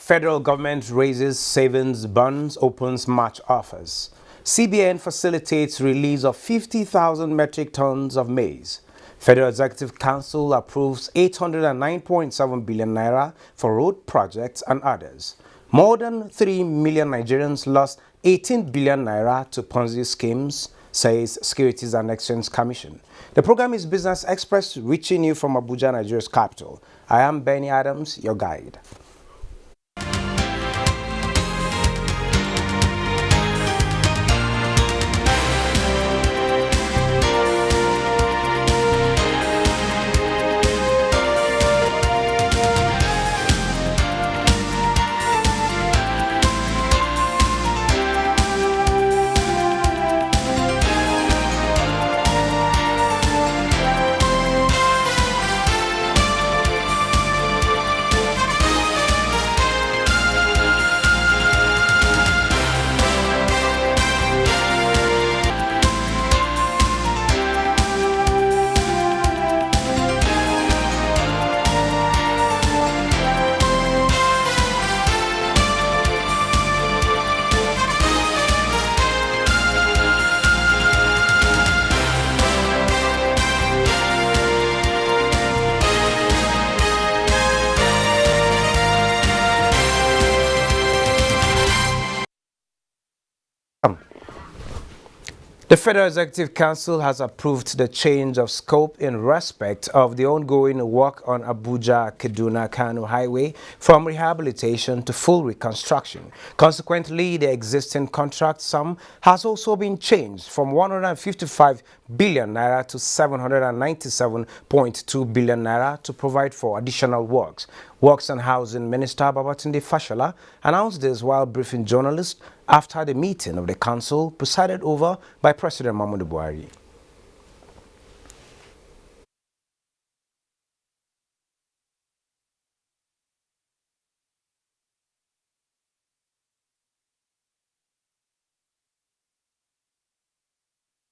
Federal government raises savings bonds, opens March offers. CBN facilitates release of 50,000 metric tons of maize. Federal Executive Council approves 809.7 billion naira for road projects and others. More than 3 million Nigerians lost 18 billion naira to Ponzi schemes, says Securities and Exchange Commission. The program is Business Express, reaching you from Abuja, Nigeria's capital. I am Benny Adams, your guide. The Federal Executive Council has approved the change of scope in respect of the ongoing work on Abuja-Kaduna-Kano Highway from rehabilitation to full reconstruction. Consequently, the existing contract sum has also been changed from 155 billion naira to 797.2 billion naira to provide for additional works. Works and Housing Minister Babatunde Fashola announced this while briefing journalists after the meeting of the council presided over by President Muhammadu Buhari.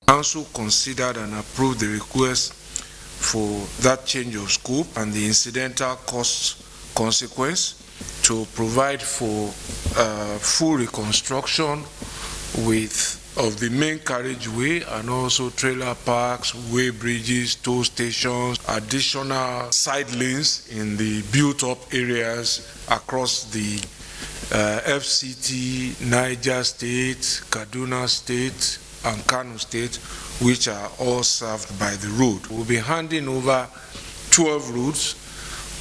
Council considered and approved the request for that change of scope and the incidental cost consequence to provide for full reconstruction of the main carriageway and also trailer parks, way bridges, toll stations, additional side lanes in the built-up areas across the FCT, Niger State, Kaduna State, and Kano State, which are all served by the road. We'll be handing over 12 routes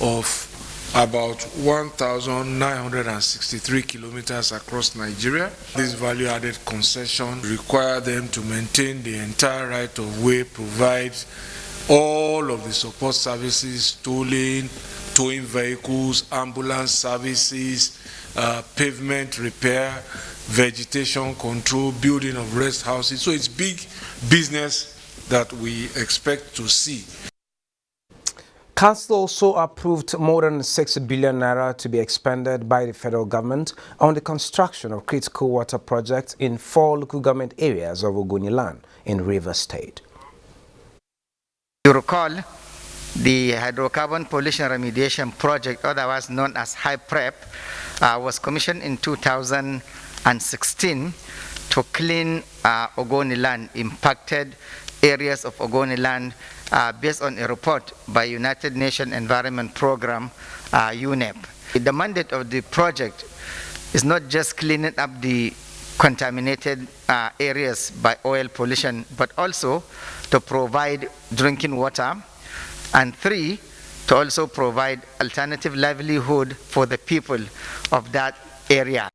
of about 1,963 kilometers across Nigeria. This value-added concession requires them to maintain the entire right-of-way, provide all of the support services, towing vehicles, ambulance services, pavement repair, vegetation control, building of rest houses. So it's big business that we expect to see. Council also approved more than 6 billion naira to be expended by the federal government on the construction of critical water projects in 4 local government areas of Ogoniland in Rivers State. You recall the hydrocarbon pollution remediation project, otherwise known as HYPREP, was commissioned in 2016 to clean Ogoniland, impacted areas of Ogoniland, based on a report by United Nations Environment Program, UNEP. The mandate of the project is not just cleaning up the contaminated areas by oil pollution, but also to provide drinking water, and 3, to also provide alternative livelihood for the people of that area.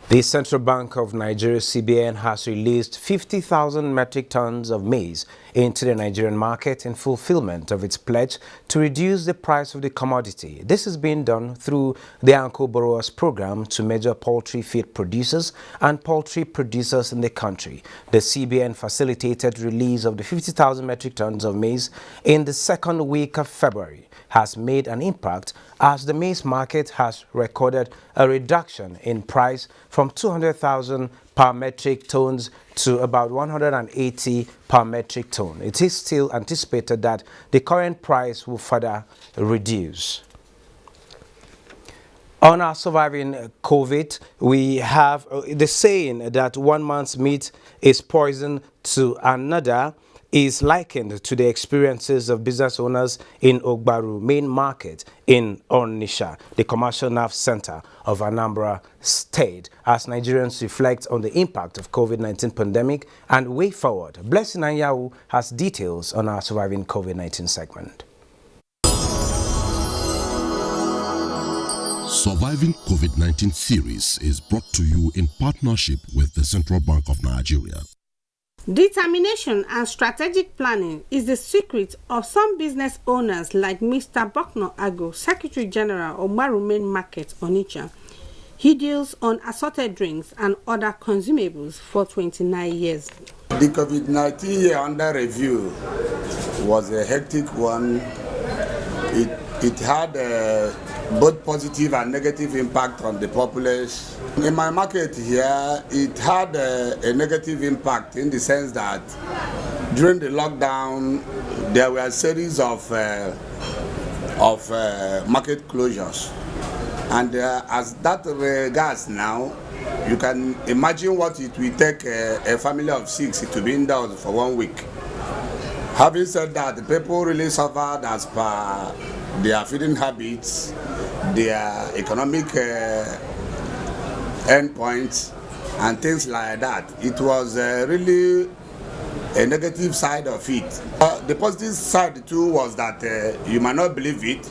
The Central Bank of Nigeria, CBN, has released 50,000 metric tons of maize into the Nigerian market in fulfillment of its pledge to reduce the price of the commodity. This is being done through the Anchor Borrowers Program to major poultry feed producers and poultry producers in the country. The CBN facilitated release of the 50,000 metric tons of maize in the second week of February has made an impact as the maize market has recorded a reduction in price from 200,000 per metric tons to about 180 per metric ton. It is still anticipated that the current price will further reduce. On our surviving COVID, we have the saying that one man's meat is poison to another is likened to the experiences of business owners in Ogbaru main market in Onitsha, the commercial nerve center of Anambra State, as Nigerians reflect on the impact of COVID-19 pandemic and way forward. Blessing Anyawu has details on our surviving COVID-19 segment. Surviving COVID-19 series is brought to you in partnership with the Central Bank of Nigeria. Determination and strategic planning is the secret of some business owners like Mr. Bokno Ago, Secretary General of Ogbaru Main Market, Onitsha. He deals on assorted drinks and other consumables for 29 years. The COVID-19 year under review was a hectic one. It had both positive and negative impact on the populace. In my market here, it had a negative impact in the sense that during the lockdown, there were a series of market closures. And as that regards now, you can imagine what it will take a family of 6 to be indoors for 1 week. Having said that, the people really suffered as per their feeding habits, their economic endpoints, and things like that. It was really a negative side of it. The positive side too was that you might not believe it,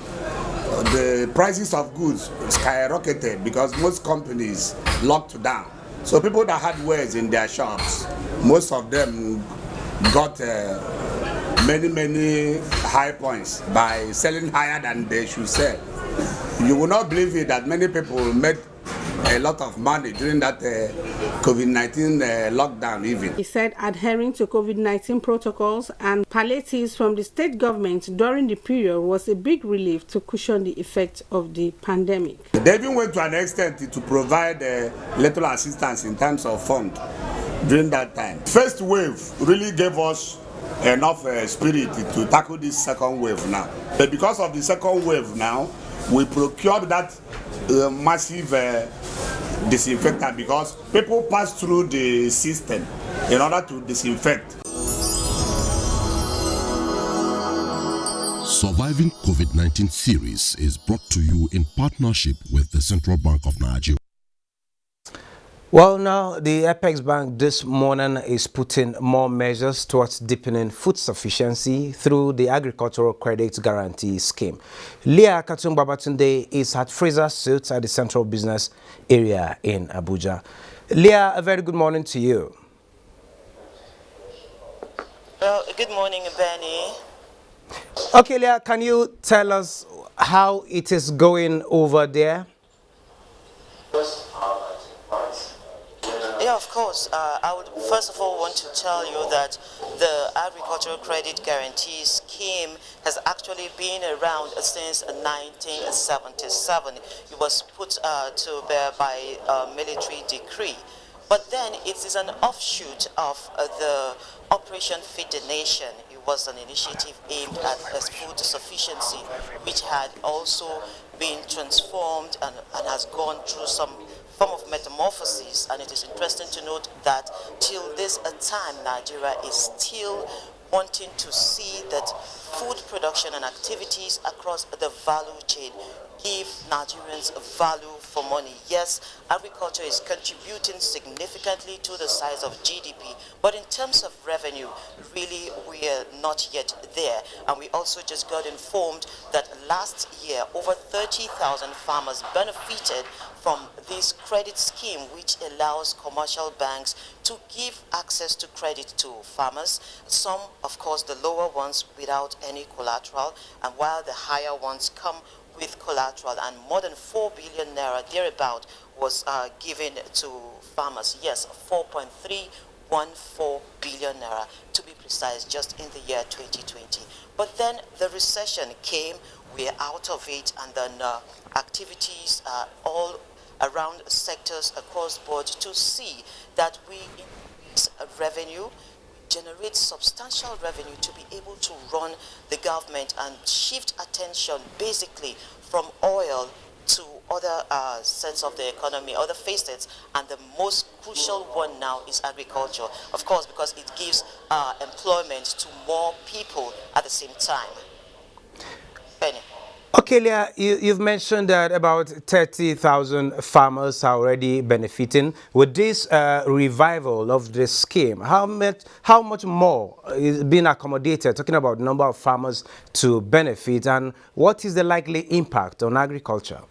the prices of goods skyrocketed because most companies locked down. So people that had wares in their shops, most of them got many high points by selling higher than they should sell. You will not believe it that many people made a lot of money during that COVID-19 lockdown even. He said adhering to COVID-19 protocols and palliatives from the state government during the period was a big relief to cushion the effect of the pandemic. They even went to an extent to provide little assistance in terms of fund during that time. First wave really gave us enough spirit to tackle this second wave now. But because of the second wave now, we procured that massive disinfectant because people pass through the system in order to disinfect. Surviving COVID-19 series is brought to you in partnership with the Central Bank of Nigeria. Well, now the Apex Bank this morning is putting more measures towards deepening food sufficiency through the Agricultural Credit Guarantee Scheme. Leah Katung-Babatunde is at Fraser Suits at the Central Business Area in Abuja. Leah, a very good morning to you. Well, good morning, Benny. Okay, Leah, can you tell us how it is going over there? Yeah, of course. I would first of all want to tell you that the Agricultural Credit Guarantee Scheme has actually been around since 1977. It was put to bear by military decree. But then it is an offshoot of the Operation Feed the Nation. It was an initiative aimed at food sufficiency, which had also been transformed and has gone through some form of metamorphosis. And it is interesting to note that till this time, Nigeria is still wanting to see that food production and activities across the value chain give Nigerians value for money. Yes, agriculture is contributing significantly to the size of GDP, but in terms of revenue, really we are not yet there. And we also just got informed that last year over 30,000 farmers benefited from this credit scheme, which allows commercial banks to give access to credit to farmers. Some, of course, the lower ones without any collateral, and while the higher ones come with collateral, and more than 4 billion naira thereabout was given to farmers. Yes, 4.314 billion naira to be precise, just in the year 2020. But then the recession came, we're out of it, and then activities all around sectors across board to see that we increase revenue, generate substantial revenue to be able to run the government and shift attention basically from oil to other sets of the economy, other facets, and the most crucial one now is agriculture. Of course, because it gives employment to more people at the same time. Benny. Okay, Leah, you've mentioned that about 30,000 farmers are already benefiting. With this revival of the scheme, how much more is being accommodated, talking about number of farmers to benefit, and what is the likely impact on agriculture?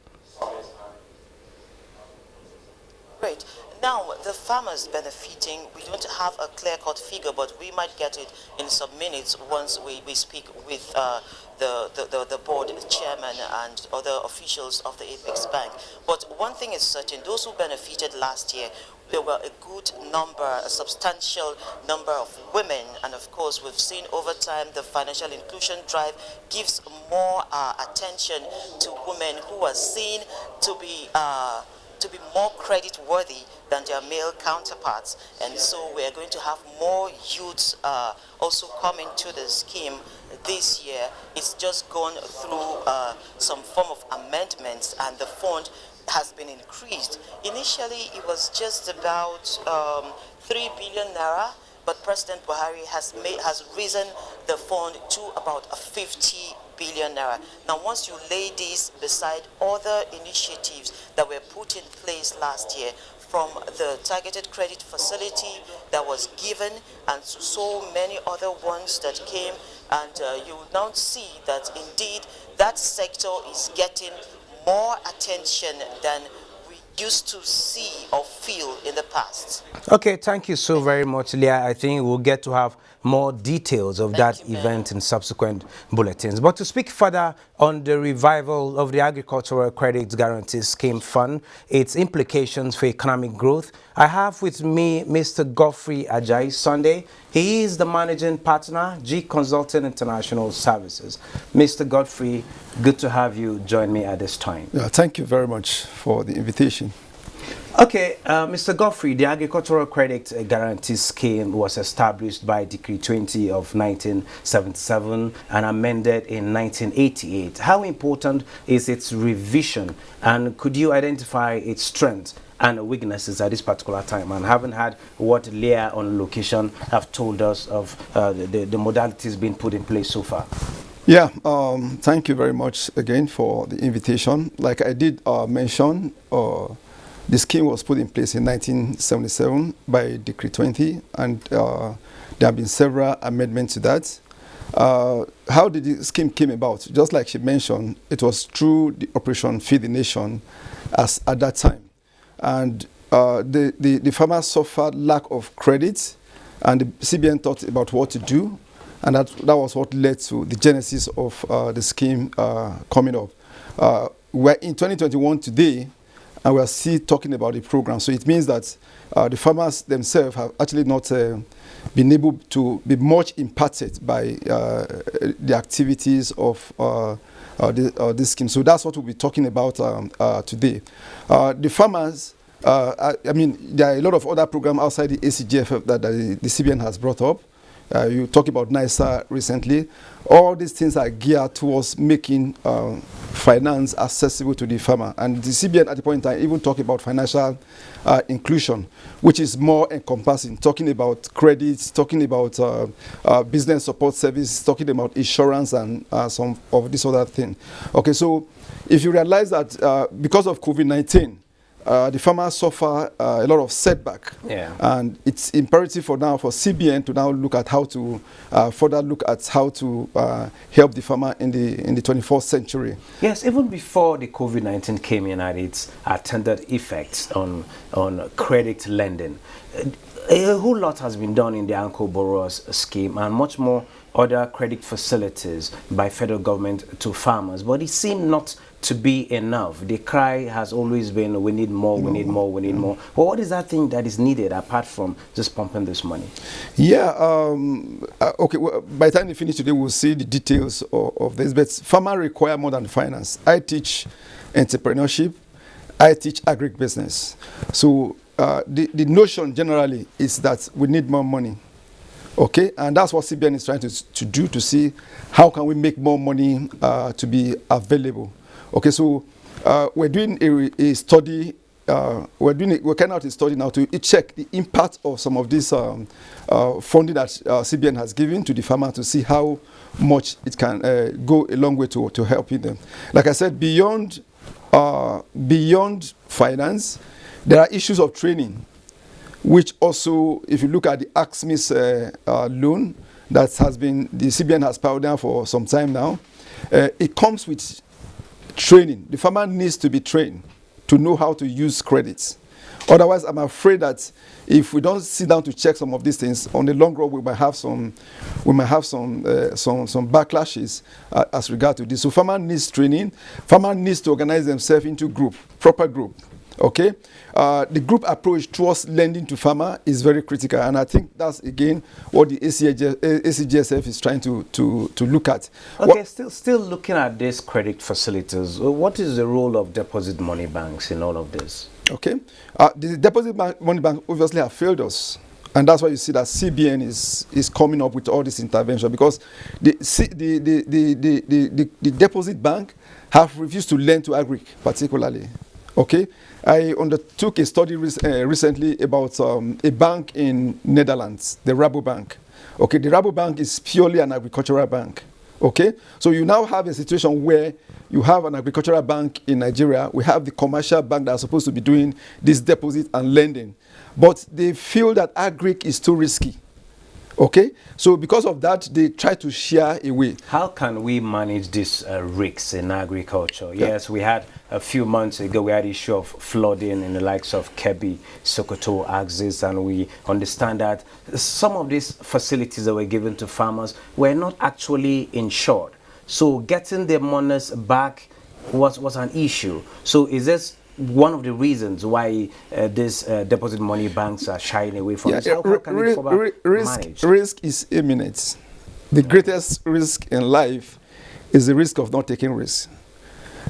Great. Now, the farmers benefiting, we don't have a clear-cut figure, but we might get it in some minutes once we speak with the board chairman and other officials of the Apex Bank. But one thing is certain, those who benefited last year, there were a good number, a substantial number of women, and of course we've seen over time the financial inclusion drive gives more attention to women who are seen to be more credit worthy than their male counterparts, and so we are going to have more youths also coming to the scheme this year. It's just gone through some form of amendments, and the fund has been increased. Initially it was just about 3 billion naira, but President Buhari has risen the fund to about 50 billion naira. Now, once you lay this beside other initiatives that were put in place last year, from the targeted credit facility that was given and so many other ones that came, and you will now see that indeed that sector is getting more attention than we used to see or feel in the past. Okay, thank you so very much, Leah. I think we'll get to have more details of that event in subsequent bulletins. But to speak further on the revival of the Agricultural Credit Guarantee Scheme Fund, its implications for economic growth, I have with me Mr. Godfrey Ajayi Sunday. He is the managing partner, G Consulting International Services. Mr. Godfrey, good to have you join me at this time. Yeah, thank you very much for the invitation. Okay, Mr. Godfrey, the Agricultural Credit Guarantee Scheme was established by Decree 20 of 1977 and amended in 1988. How important is its revision, and could you identify its strengths and weaknesses at this particular time? And having had what Leah on location have told us of the modalities being put in place so far. Yeah, thank you very much again for the invitation. Like I did mention, the scheme was put in place in 1977 by Decree 20, and there have been several amendments to that. How did the scheme came about? Just like she mentioned, it was through the Operation Feed the Nation at that time. And the farmers suffered lack of credit, and the CBN thought about what to do, and that was what led to the genesis of the scheme coming up. We're in 2021 today, and we are still talking about the program. So it means that the farmers themselves have actually not been able to be much impacted by the activities of this scheme. So that's what we'll be talking about today. The farmers, I mean, there are a lot of other programs outside the ACGF that the CBN has brought up. You talk about NISA recently. All these things are geared towards making finance accessible to the farmer. And the CBN at the point in time even talk about financial inclusion, which is more encompassing, talking about credits, talking about business support service, talking about insurance and some of this other thing. Okay, so if you realize that because of COVID-19, the farmers suffer a lot of setback, and it's imperative for CBN to now look at how to further look at how to help the farmer in the 21st century. Yes, even before the COVID-19 came in and its attendant effects on credit lending, a whole lot has been done in the Anchor Borrowers scheme and much more other credit facilities by federal government to farmers, but it seemed not to be enough. The cry has always been, we need more, we need more, we need more. Well, what is that thing that is needed apart from just pumping this money? Yeah, okay, well, by the time we finish today, we'll see the details of this, but farmers require more than finance. I teach entrepreneurship, I teach agribusiness. So the notion generally is that we need more money. Okay, and that's what CBN is trying to do, to see how can we make more money to be available. Okay, so we're doing a study. We're carrying out a study now to check the impact of some of this funding that CBN has given to the farmer to see how much it can go a long way to helping them. Like I said, beyond finance, there are issues of training, which also, if you look at the AXMIS loan that has been, the CBN has powered down for some time now, it comes with training. The farmer needs to be trained to know how to use credits. Otherwise, I'm afraid that if we don't sit down to check some of these things, on the long run, we might have some backlashes as regard to this. So farmer needs training. Farmer needs to organize themselves into proper group. Okay, the group approach towards lending to farmer is very critical, and I think that's again what the ACGSF is trying to look at. Okay, still looking at these credit facilities, what is the role of deposit money banks in all of this? Okay, the deposit money bank obviously have failed us, and that's why you see that CBN is coming up with all this intervention, because the deposit bank have refused to lend to agric particularly. Okay, I undertook a study recently about a bank in Netherlands, the Rabobank. Okay, the Rabobank is purely an agricultural bank. Okay, so you now have a situation where you have an agricultural bank in Nigeria. We have the commercial bank that are supposed to be doing this deposit and lending, but they feel that agric is too risky. Okay, so because of that, they try to share away. How can we manage these risks in agriculture? Yes, we had a few months ago, we had issue of flooding in the likes of Kebbi, Sokoto, Axis, and we understand that some of these facilities that were given to farmers were not actually insured. So getting their monies back was an issue. So is this one of the reasons why these deposit money banks are shying away from this? How can risk is imminent. The greatest risk in life is the risk of not taking risks.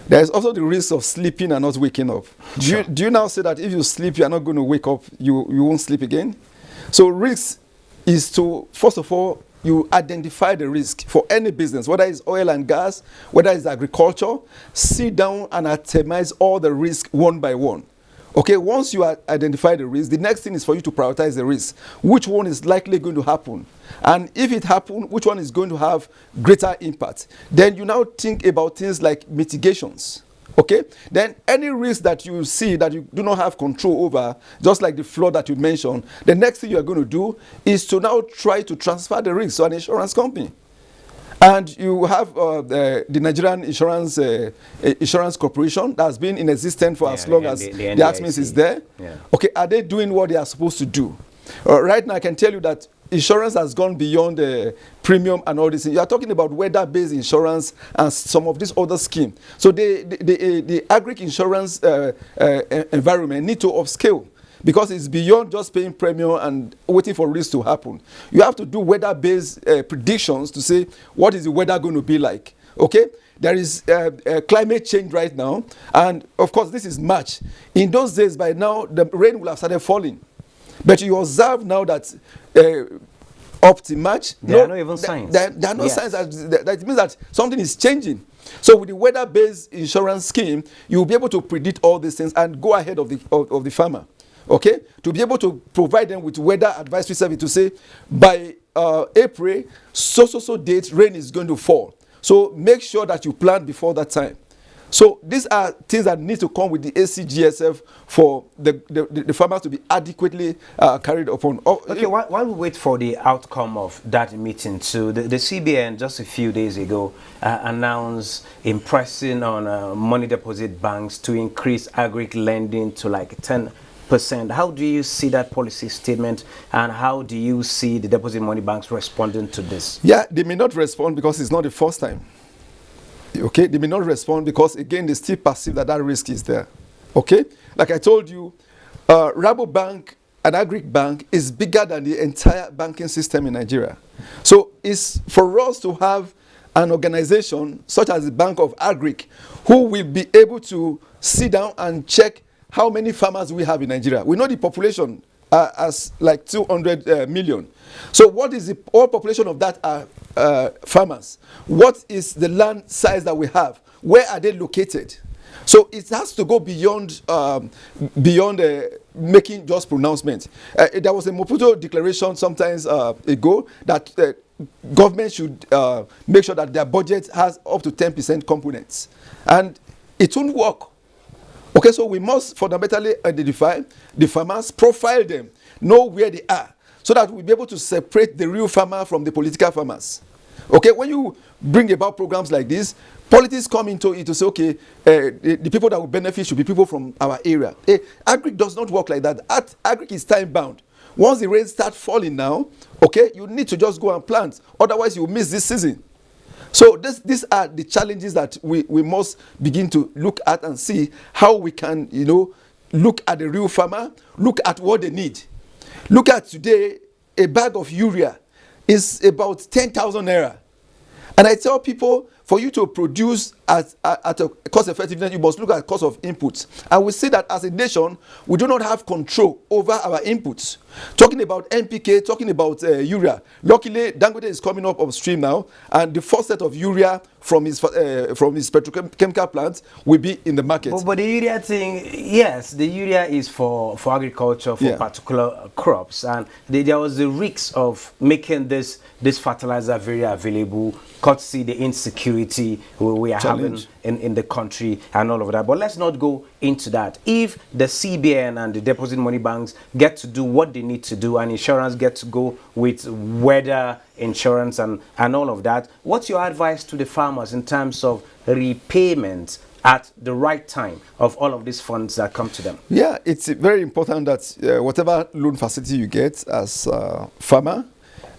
There is also the risk of sleeping and not waking up. Do you now say that if you sleep, you are not going to wake up, you won't sleep again? So risk is to, first of all, you identify the risk for any business, whether it's oil and gas, whether it's agriculture. Sit down and itemize all the risk one by one. Okay, once you identify the risk, the next thing is for you to prioritize the risk. Which one is likely going to happen? And if it happens, which one is going to have greater impact? Then you now think about things like mitigations. Okay, then any risk that you see that you do not have control over, just like the flood that you mentioned, the next thing you are going to do is to now try to transfer the risk to an insurance company. And you have the Nigerian Insurance Corporation that has been in existence for as long as the AXMIS is there. Yeah. Okay, are they doing what they are supposed to do? Right now, I can tell you that insurance has gone beyond the premium and all this. You are talking about weather-based insurance and some of this other scheme. So the agric insurance environment need to upscale, because it's beyond just paying premium and waiting for risk to happen. You have to do weather-based predictions to say what is the weather going to be like. Okay, there is climate change right now, and of course this is March. In those days, by now the rain will have started falling. But you observe now that up to March, there are no even signs. There are no signs that means that something is changing. So with the weather-based insurance scheme, you will be able to predict all these things and go ahead of the farmer. Okay, to be able to provide them with weather advisory service to say by April, so date rain is going to fall. So make sure that you plan before that time. So these are things that need to come with the ACGSF for the farmers to be adequately carried upon. Okay, while we wait for the outcome of that meeting too, the CBN just a few days ago announced impressing on money deposit banks to increase agric lending to like 10%. How do you see that policy statement, and how do you see the deposit money banks responding to this? Yeah, they may not respond because it's not the first time. Okay, they may not respond because, again, they still perceive that risk is there. Okay, like I told you, Rabobank, an agric bank, is bigger than the entire banking system in Nigeria. So it's for us to have an organization such as the Bank of Agric, who will be able to sit down and check how many farmers we have in Nigeria. We know the population as like 200 million. So what is the whole population of that are farmers? What is the land size that we have? Where are they located? So it has to go beyond making just pronouncements. There was a Maputo declaration sometimes ago that government should make sure that their budget has up to 10% components, and it won't work. Okay, so we must fundamentally identify the farmers, profile them, know where they are, so that we'll be able to separate the real farmer from the political farmers. Okay, when you bring about programs like this, politics come into it to say, okay, the people that will benefit should be people from our area. Agric does not work like that. Agric is time bound. Once the rains start falling now, okay, you need to just go and plant. Otherwise, you will miss this season. So these are the challenges that we must begin to look at and see how we can, look at the real farmer, look at what they need. Look at today, a bag of urea is about 10,000 naira. And I tell people, for you to produce at a cost effectiveness, you must look at cost of inputs. And we see that as a nation, we do not have control over our inputs. Talking about NPK, talking about urea. Luckily, Dangote is coming up upstream now, and the first set of urea from his petrochemical plant will be in the market. But the urea thing, yes, the urea is for agriculture, for particular crops, and there was the risk of making this fertilizer very available, courtesy the insecurity we are having in the country and all of that. But let's not go into that. If the CBN and the deposit money banks get to do what they need to do, and insurance get to go with weather insurance and all of that, what's your advice to the farmers in terms of repayment at the right time of all of these funds that come to them? Yeah, it's very important that whatever loan facility you get as a farmer,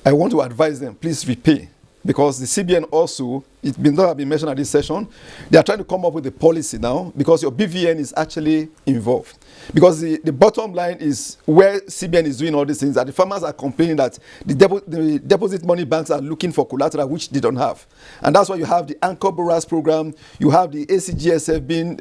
I want to advise them, please repay. Because the CBN also, it may not have been mentioned at this session, they are trying to come up with a policy now because your BVN is actually involved. Because the bottom line is where CBN is doing all these things, that the farmers are complaining that the deposit money banks are looking for collateral which they don't have. And that's why you have the Anchor Borrowers program, you have the ACGSF being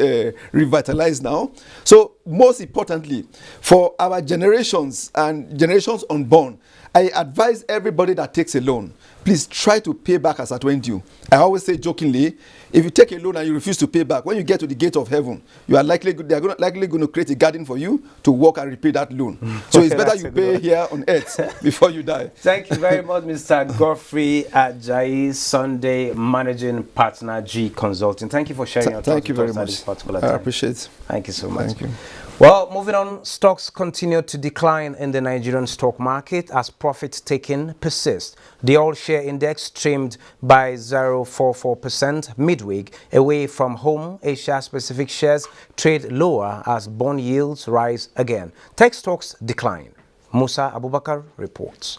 revitalized now. So most importantly, for our generations and generations unborn, I advise everybody that takes a loan, please try to pay back as at when due. I always say jokingly, if you take a loan and you refuse to pay back, when you get to the gate of heaven, they are likely going to create a garden for you to work and repay that loan. So it's better you pay here on earth before you die. Thank you very much, Mr. Godfrey Ajayi, Sunday Managing Partner, G Consulting. Thank you for sharing your thoughts. Thank you very much. This particular time. I appreciate it. Thank you so much. Thank you. Well, moving on, stocks continue to decline in the Nigerian stock market as profit-taking persists. The all-share index trimmed by 0.44% midweek away from home. Asia-Pacific shares trade lower as bond yields rise again. Tech stocks decline. Musa Abubakar reports.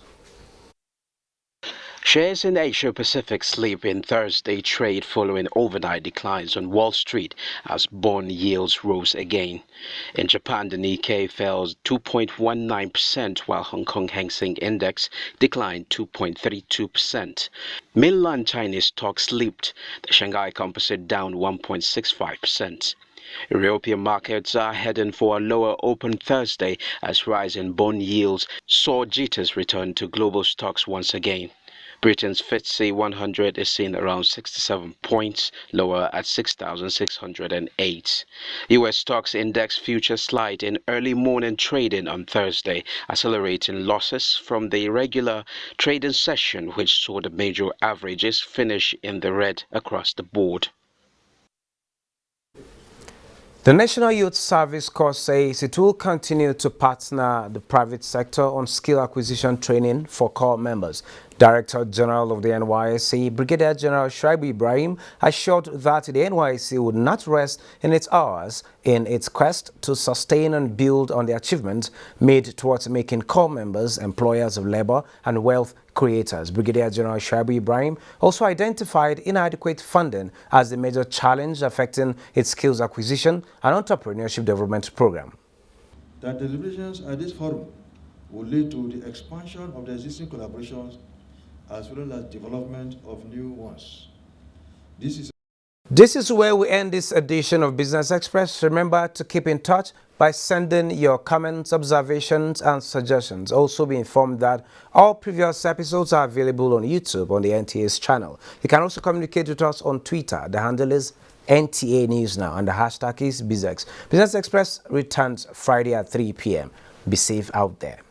Shares in Asia Pacific slip in Thursday trade following overnight declines on Wall Street as bond yields rose again. In Japan, the Nikkei fell 2.19%, while Hong Kong Hang Seng Index declined 2.32%. Mainland Chinese stocks slipped, the Shanghai Composite down 1.65%. European markets are heading for a lower open Thursday as rising bond yields saw jitters return to global stocks once again. Britain's FTSE 100 is seen around 67 points, lower at 6,608. U.S. stocks index futures slide in early morning trading on Thursday, accelerating losses from the irregular trading session, which saw the major averages finish in the red across the board. The National Youth Service Corps says it will continue to partner the private sector on skill acquisition training for corps members. Director General of the NYSC, Brigadier General Shuaibu Ibrahim, assured that the NYSC would not rest in its hours in its quest to sustain and build on the achievements made towards making corps members employers of labor and wealth creators. Brigadier General Shuaibu Ibrahim also identified inadequate funding as the major challenge affecting its skills acquisition and entrepreneurship development program. That deliberations at this forum will lead to the expansion of the existing collaborations as well as development of new ones. This is where we end this edition of Business Express. Remember to keep in touch by sending your comments, observations, and suggestions. Also be informed that all previous episodes are available on YouTube on the NTA's channel. You can also communicate with us on Twitter. The handle is NTA News Now and the hashtag is BizX. Business Express returns Friday at 3 p.m. Be safe out there.